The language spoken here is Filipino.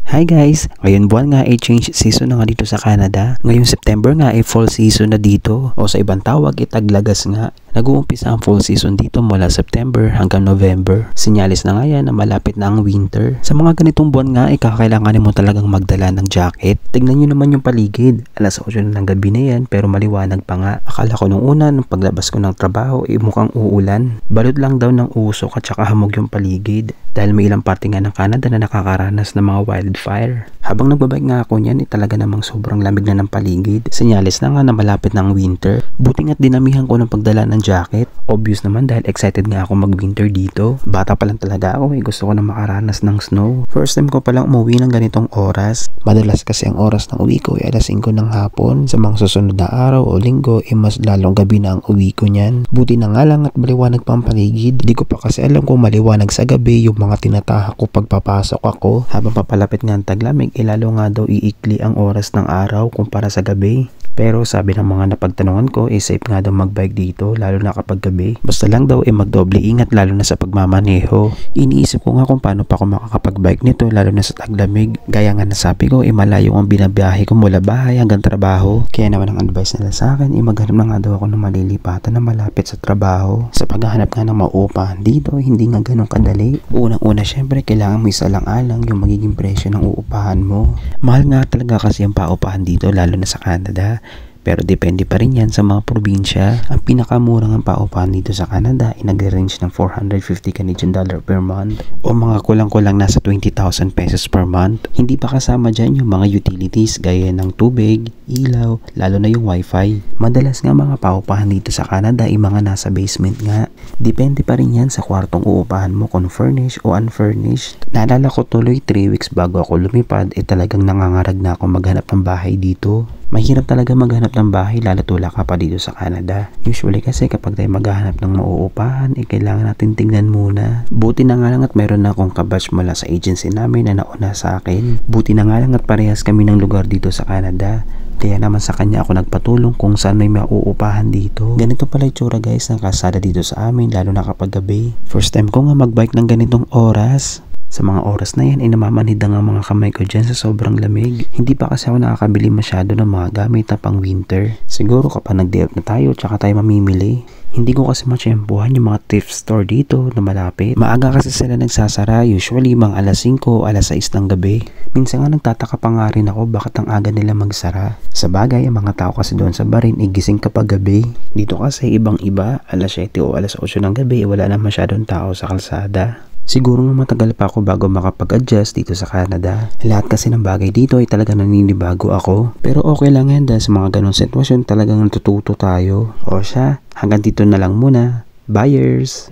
Hi guys! Ngayon buwan nga ay change season na nga dito sa Canada. Ngayong September nga ay fall season na dito o sa ibang tawag itaglagas nga. Nag-uumpisa ang fall season dito mula September hanggang November. Sinyalis na nga yan na malapit na ang winter. Sa mga ganitong buwan nga ay kakailanganin mo talagang magdala ng jacket. Tignan nyo naman yung paligid. Alas 8 na ng gabi na yan pero maliwanag pa nga. Akala ko nung una nung paglabas ko ng trabaho ay mukhang uulan. Balot lang daw ng usok at saka hamog yung paligid. Dahil may ilang parte nga ng Canada na nakakaranas ng mga wildfire. Habang nagbabike nga ako niyan, talaga namang sobrang lamig na ng paligid. Sinyalis na nga na malapit ng winter. Buti nga't dinamihan ko ng pagdala ng jacket. Obvious naman dahil excited nga ako mag-winter dito. Bata pa lang talaga ako gusto ko na makaranas ng snow. First time ko palang umuwi ng ganitong oras. Madalas kasi ang oras ng uwi ko ay alas 5 ng hapon. Sa mga susunod na araw o linggo ay mas lalong gabi na ang uwi ko niyan. Buti na nga lang at maliwanag pa ang paligid. Di ko pa kasi alam kung maliwanag sa gabi yung mga tinatahak ko pagpapasok ako. Habang papalapit nga ang taglamig, lalo nga daw iikli ang oras ng araw kumpara sa gabi. Pero sabi ng mga napagtanungan ko, safe nga daw magbike dito lalo na kapag gabi. Basta lang daw magdoble ingat lalo na sa pagmamaneho. Iniisip ko nga kung paano pa ako makakapagbike nito lalo na sa taglamig. Gaya nga nasabi ko, malayo ang binabiyahe ko mula bahay hanggang trabaho. Kaya naman ang advice nila sa akin, maghanap na nga daw ako ng malilipatan na malapit sa trabaho. Sa paghahanap nga ng mauupahan dito, hindi nga ganun kadali. Unang-una syempre, kailangan mo isalang-alang yung magiging presyo ng uupahan mo. Mahal nga talaga kasi ang paupahan dito lalo na sa Canada. Pero depende pa rin yan sa mga probinsya. Ang pinakamurang ang paupahan dito sa Canada ay nag-range ng 450 Canadian dollar per month o mga kulang-kulang nasa 20,000 pesos per month. Hindi pa kasama dyan yung mga utilities gaya ng tubig, ilaw, lalo na yung wifi. Madalas nga mga paupahan dito sa Canada ay mga nasa basement nga. Depende pa rin yan sa kwartong uupahan mo kung furnished o unfurnished. Naalala ko tuloy 3 weeks bago ako lumipad talagang nangangarag na ako maghanap ng bahay dito. Mahirap talaga maghanap ng bahay lalo't wala ka pa dito sa Canada. Usually kasi kapag tayo maghanap ng mauupahan, kailangan natin tingnan muna. Buti na nga lang at meron na akong kabatch mula sa agency namin na nauna sa akin. Buti na nga lang at parehas kami ng lugar dito sa Canada. Kaya naman sa kanya ako nagpatulong kung saan may mauupahan dito. Ganito pala itsura guys ng kalsada dito sa amin lalo na kapag gabi. First time ko nga magbike ng ganitong oras. Sa mga oras na yan, namamanhid ang mga kamay ko dyan sa sobrang lamig. Hindi pa kasi ako nakakabili masyado ng mga gamit na pang winter. Siguro kapag nag-day out na tayo, tsaka tayo mamimili. Hindi ko kasi matsyempuhan yung mga thrift store dito na malapit. Maaga kasi sila nagsasara, usually mga alas 5 o alas 6 ng gabi. Minsan nga nagtataka pa nga rin ako bakit ang aga nila magsara. Sa bagay, ang mga tao kasi doon sa barin gising kapag gabi. Dito kasi ibang iba, alas 7 o alas 8 ng gabi, wala na masyadong tao sa kalsada. Siguro nga matagal pa ako bago makapag-adjust dito sa Canada. Lahat kasi ng bagay dito ay talaga naninibago ako. Pero okay lang yan dahil sa mga ganong sitwasyon talagang natututo tayo. O siya, hanggang dito na lang muna. Buyers!